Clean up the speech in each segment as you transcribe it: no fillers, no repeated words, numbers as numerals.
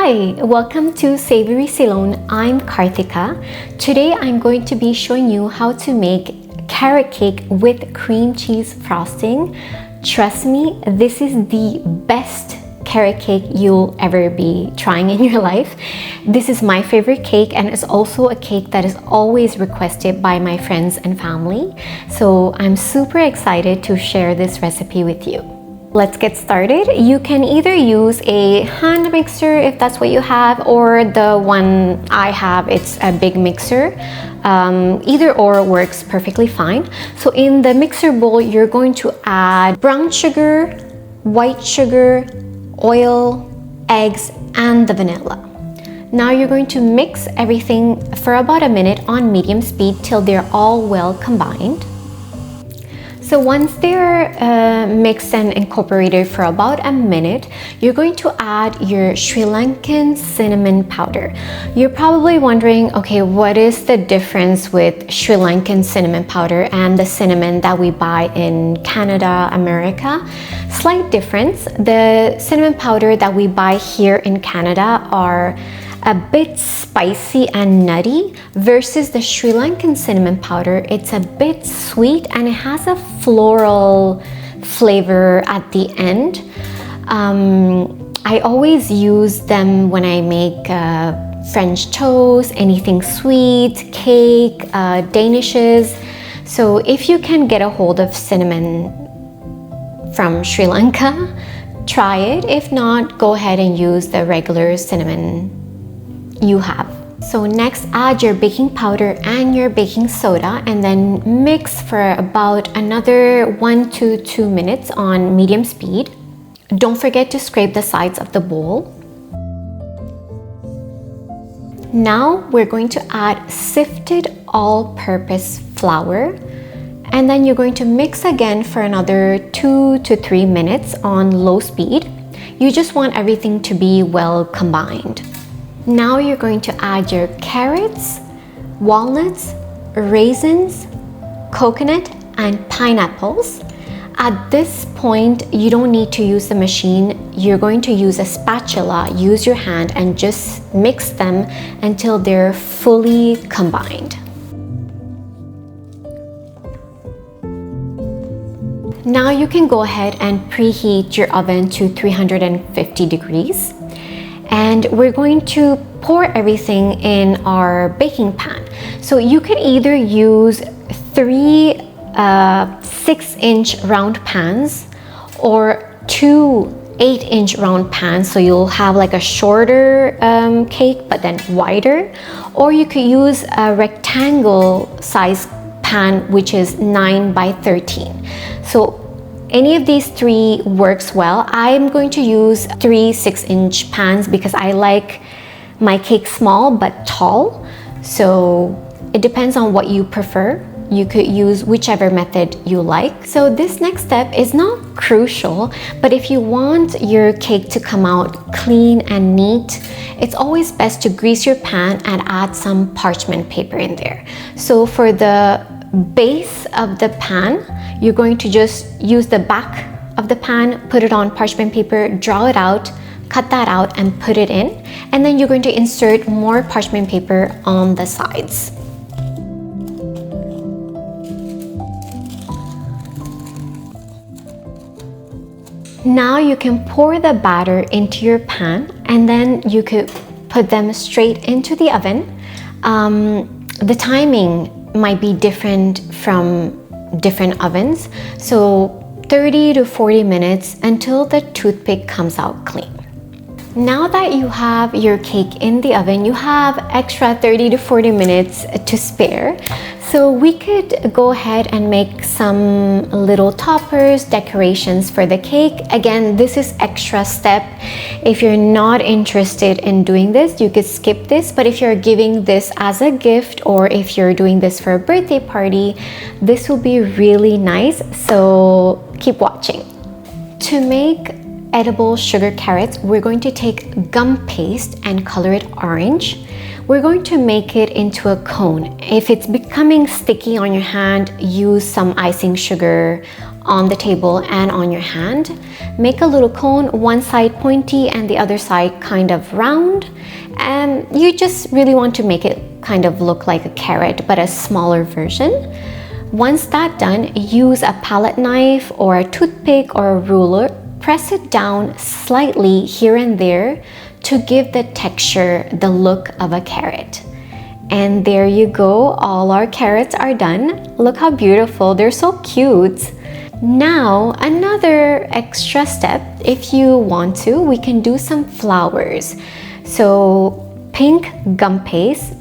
Hi, welcome to Savory Ceylon. I'm Karthika. Today I'm going to be showing you how to make carrot cake with cream cheese frosting. Trust me, this is the best carrot cake you'll ever be trying in your life. This is my favorite cake, and it's also a cake that is always requested by my friends and family. So I'm super excited to share this recipe with you. Let's get started. You can either use a hand mixer if that's what you have, or the one I have, it's a big mixer. Either or works perfectly fine. So in the mixer bowl, you're going to add brown sugar, white sugar, oil, eggs, and the vanilla. Now you're going to mix everything for about a minute on medium speed till they're all well combined. So once they're mixed and incorporated for about a minute, you're going to add your Sri Lankan cinnamon powder. You're probably wondering, okay, what is the difference with Sri Lankan cinnamon powder and the cinnamon that we buy in Canada, America? Slight difference. The cinnamon powder that we buy here in Canada are a bit spicy and nutty versus the Sri Lankan cinnamon powder. It's a bit sweet and it has a floral flavor at the end. I always use them when I make French toast, anything sweet, cake, danishes. So if you can get a hold of cinnamon from Sri Lanka, try it. If not, go ahead and use the regular cinnamon you have. So next, add your baking powder and your baking soda and then mix for about another 1 to 2 minutes on medium speed. Don't forget to scrape the sides of the bowl. Now we're going to add sifted all-purpose flour, and then you're going to mix again for another 2 to 3 minutes on low speed. You just want everything to be well combined. Now you're going to add your carrots, walnuts, raisins, coconut, and pineapples. At this point, you don't need to use the machine. You're going to use a spatula, use your hand, and just mix them until they're fully combined. Now you can go ahead and preheat your oven to 350 degrees. And we're going to pour everything in our baking pan. So you can either use 3 6-inch round pans or 2 8-inch round pans, so you'll have like a shorter cake but then wider, or you could use a rectangle size pan which is 9 by 13. So any of these 3 works well. I'm going to use 3 6-inch pans because I like my cake small but tall. So it depends on what you prefer. You could use whichever method you like. So this next step is not crucial, but if you want your cake to come out clean and neat, it's always best to grease your pan and add some parchment paper in there. So for the base of the pan, you're going to just use the back of the pan, put it on parchment paper, draw it out, cut that out and put it in, and then you're going to insert more parchment paper on the sides. Now you can pour the batter into your pan and then you could put them straight into the oven. The timing might be different from different ovens, so 30 to 40 minutes until the toothpick comes out clean. Now that you have your cake in the oven, you have extra 30 to 40 minutes to spare. So we could go ahead and make some little toppers, decorations for the cake. Again, this is extra step. If you're not interested in doing this, you could skip this. But if you're giving this as a gift or if you're doing this for a birthday party, this will be really nice. So keep watching. To make edible sugar carrots, we're going to take gum paste and color it orange. We're going to make it into a cone. If it's becoming sticky on your hand, use some icing sugar on the table and on your hand. Make a little cone, one side pointy and the other side kind of round. And you just really want to make it kind of look like a carrot, but a smaller version. Once that's done, use a palette knife or a toothpick or a ruler. Press it down slightly here and there to give the texture, the look of a carrot. And there you go, all our carrots are done. Look how beautiful, they're so cute. Now, another extra step, if you want to, we can do some flowers. So, pink gum paste,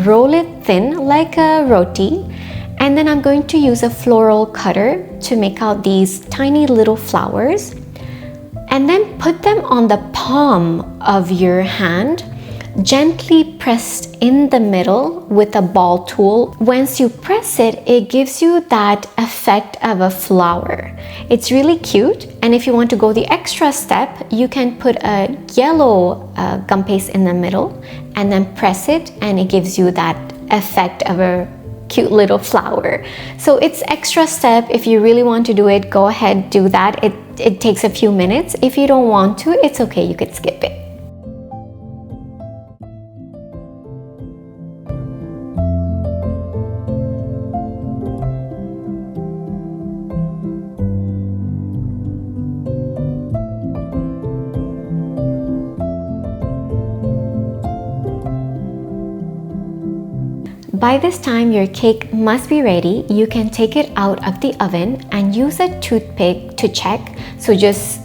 roll it thin like a roti, and then I'm going to use a floral cutter to make out these tiny little flowers. And then put them on the palm of your hand, gently pressed in the middle with a ball tool. Once you press it, it gives you that effect of a flower. It's really cute, and if you want to go the extra step, you can put a yellow gum paste in the middle and then press it, and it gives you that effect of a cute little flower. So it's extra step. If you really want to do it, go ahead, do that. It takes a few minutes. If you don't want to, it's okay, you could skip it. By this time, your cake must be ready. You can take it out of the oven and use a toothpick to check. So just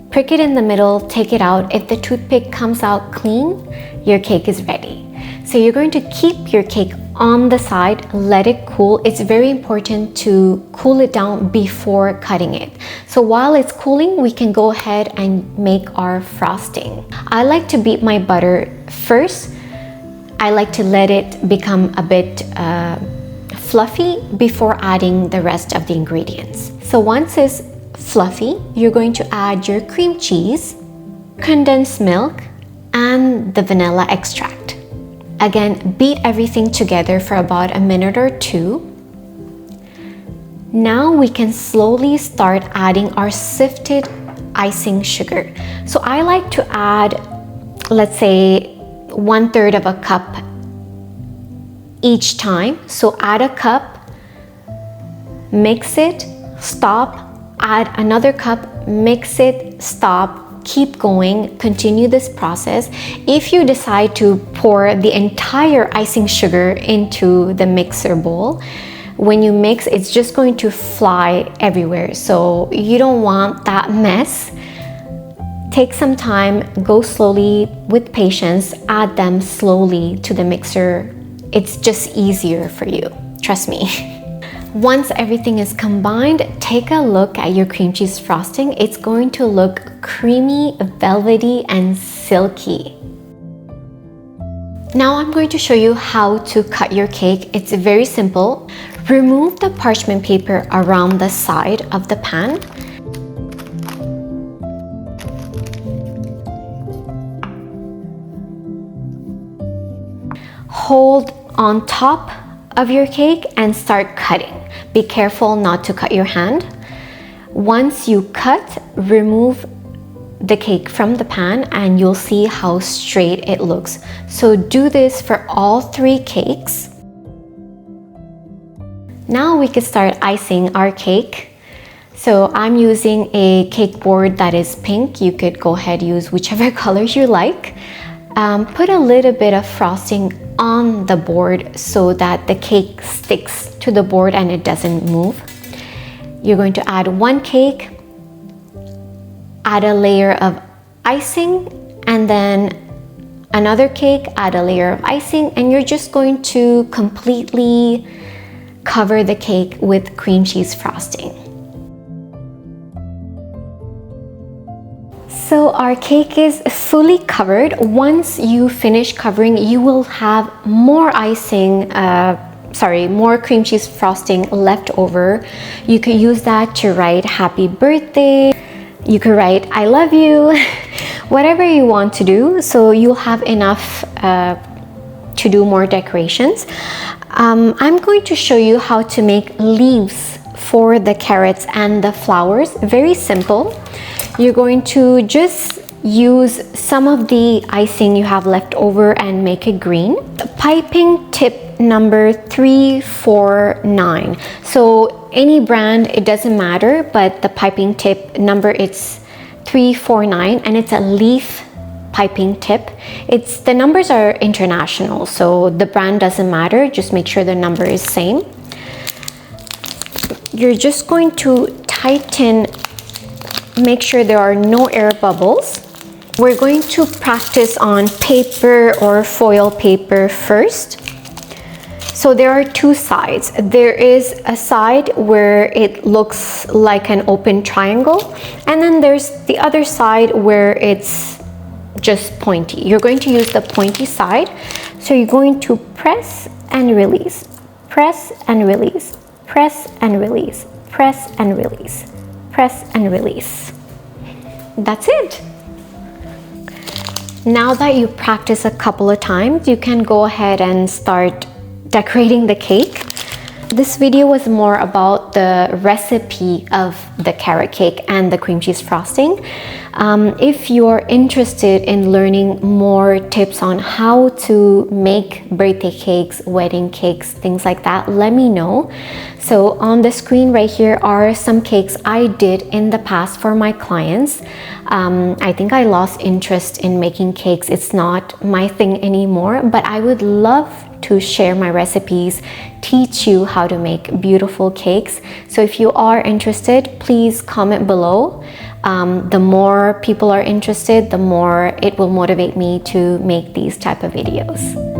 prick it in the middle, take it out. If the toothpick comes out clean, your cake is ready. So you're going to keep your cake on the side, let it cool. It's very important to cool it down before cutting it. So while it's cooling, we can go ahead and make our frosting. I like to beat my butter first. I like to let it become a bit fluffy before adding the rest of the ingredients. So once it's fluffy, you're going to add your cream cheese, condensed milk, and the vanilla extract. Again, beat everything together for about a minute or two. Now we can slowly start adding our sifted icing sugar. So I like to add, let's say, 1/3 of a cup each time. So add a cup, mix it, stop, add another cup, mix it, stop, keep going, continue this process. If you decide to pour the entire icing sugar into the mixer bowl, when you mix, it's just going to fly everywhere. So you don't want that mess. Take some time, go slowly with patience, add them slowly to the mixer. It's just easier for you, trust me. Once everything is combined, take a look at your cream cheese frosting. It's going to look creamy, velvety, and silky. Now I'm going to show you how to cut your cake. It's very simple. Remove the parchment paper around the side of the pan. Hold on top of your cake and start cutting. Be careful not to cut your hand. Once you cut, remove the cake from the pan and you'll see how straight it looks. So do this for all 3 cakes. Now we can start icing our cake. So I'm using a cake board that is pink. You could go ahead and use whichever colors you like. Put a little bit of frosting on the board so that the cake sticks to the board and it doesn't move. You're going to add 1 cake, add a layer of icing, and then another cake, add a layer of icing, and you're just going to completely cover the cake with cream cheese frosting. So our cake is fully covered. Once you finish covering, you will have more more cream cheese frosting left over. You could use that to write happy birthday. You could write I love you, whatever you want to do. So you'll have enough to do more decorations. I'm going to show you how to make leaves for the carrots and the flowers, very simple. You're going to just use some of the icing you have left over and make it green. The piping tip number 349. So any brand, it doesn't matter, but the piping tip number, it's 349, and it's a leaf piping tip. The numbers are international, so the brand doesn't matter. Just make sure the number is same. You're just going to tighten, make sure there are no air bubbles. We're going to practice on paper or foil paper first. So there are two sides. There is a side where it looks like an open triangle, and then there's the other side where it's just pointy. You're going to use the pointy side. So you're going to press and release, press and release, press and release, press and release, press and release. That's it. Now that you practice a couple of times, you can go ahead and start decorating the cake. This video was more about the recipe of the carrot cake and the cream cheese frosting. If you're interested in learning more tips on how to make birthday cakes, wedding cakes, things like that, let me know. So on the screen right here are some cakes I did in the past for my clients. I think I lost interest in making cakes. It's not my thing anymore, but I would love to share my recipes, teach you how to make beautiful cakes. So if you are interested, please comment below. The more people are interested, the more it will motivate me to make these type of videos.